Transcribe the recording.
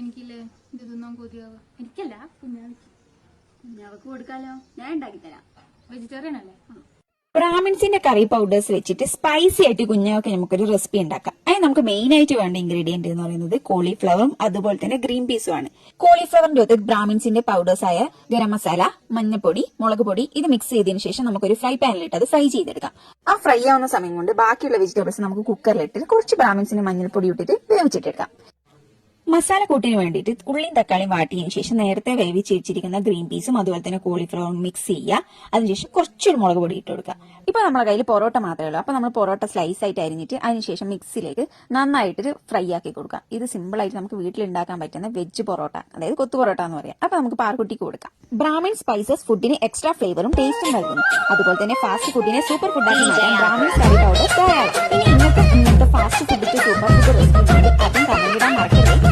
എനിക്കില്ലേ ഇത് തിന്നാൻ കൊതിയാവുക. എനിക്കല്ല, കുഞ്ഞാവക്ക് കൊടുക്കാലോ, ഞാൻ ഉണ്ടാക്കി തരാം. വെജിറ്റേറിയൻ അല്ലേ? ബ്രാഹ്മിൻസിന്റെ കറി പൗഡേഴ്സ് വെച്ചിട്ട് സ്പൈസി ആയിട്ട് കുഞ്ഞാവൊക്കെ നമുക്കൊരു റെസിപ്പി ഉണ്ടാക്കാം. അതിന് നമുക്ക് മെയിൻ ആയിട്ട് വേണ്ട ഇൻഗ്രീഡിയന്റ് എന്ന് പറയുന്നത് കോളിഫ്ലവറും അതുപോലെ തന്നെ ഗ്രീൻ പീസും ആണ്. കോളിഫ്ലവറിന്റെ അകത്ത് ബ്രാഹ്മിൻസിന്റെ പൗഡേഴ്സ് ആയ ഗരം മസാല, മഞ്ഞപ്പൊടി, മുളക് പൊടി ഇത് മിക്സ് ചെയ്തതിനു ശേഷം നമുക്കൊരു ഫ്രൈ പാനിലിട്ട് അത് ഫ്രൈ ചെയ്തെടുക്കാം. ആ ഫ്രൈ ആവുന്ന സമയം കൊണ്ട് ബാക്കിയുള്ള വെജിറ്റബിൾസ് നമുക്ക് കുക്കറിലിട്ട് കുറച്ച് ബ്രാഹ്മിൻസിന് മഞ്ഞൾപ്പൊടി ഇട്ടിട്ട് വേവിച്ചിട്ടെടുക്കാം. മസാല കൂട്ടിന് വേണ്ടിയിട്ട് ഉള്ളിയും തക്കാളിയും വാട്ടിയതിനു ശേഷം നേരത്തെ വേവിച്ച് വെച്ചിരിക്കുന്ന ഗ്രീൻ പീസും അതുപോലെ തന്നെ കോളിഫ്ലവറും മിക്സ് ചെയ്യുക. അതിനുശേഷം കുറച്ചൊരു മുളക് പൊടി ഇട്ട് കൊടുക്കുക. ഇപ്പൊ നമ്മുടെ കയ്യിൽ പൊറോട്ട മാത്രമേ ഉള്ളൂ. അപ്പൊ നമ്മൾ പൊറോട്ട സ്ലൈസ് ആയിട്ട് അരിഞ്ഞിട്ട് അതിനുശേഷം മിക്സിയിലേക്ക് നന്നായിട്ട് ഫ്രൈ ആക്കി കൊടുക്കുക. ഇത് സിമ്പിൾ ആയിട്ട് നമുക്ക് വീട്ടിൽ ഉണ്ടാക്കാൻ പറ്റുന്ന വെജ് പൊറോട്ട, അതായത് കൊത്തു പൊറോട്ട എന്ന് പറയാം. അപ്പൊ നമുക്ക് പാർക്കുട്ടിക്ക് കൊടുക്കാം. ബ്രാഹ്മിൻ സ്പൈസസ് ഫുഡിന് എക്സ്ട്രാ ഫ്ലേവറും ടേസ്റ്റും നൽകുന്നു. അതുപോലെ തന്നെ ഫാസ്റ്റ് ഫുഡിനെ സൂപ്പർ ഫുഡാക്കി മാറ്റാൻ ബ്രാഹ്മിൻ കറി പൗഡർ ധാരാളം. ഇനി ഇന്നത്തെ ഫാസ്റ്റ് ഫുഡിന്റെ സൂപ്പർ ഫുഡ് റെസിപ്പി അതും കമന്റിടാൻ മറക്കരുത്.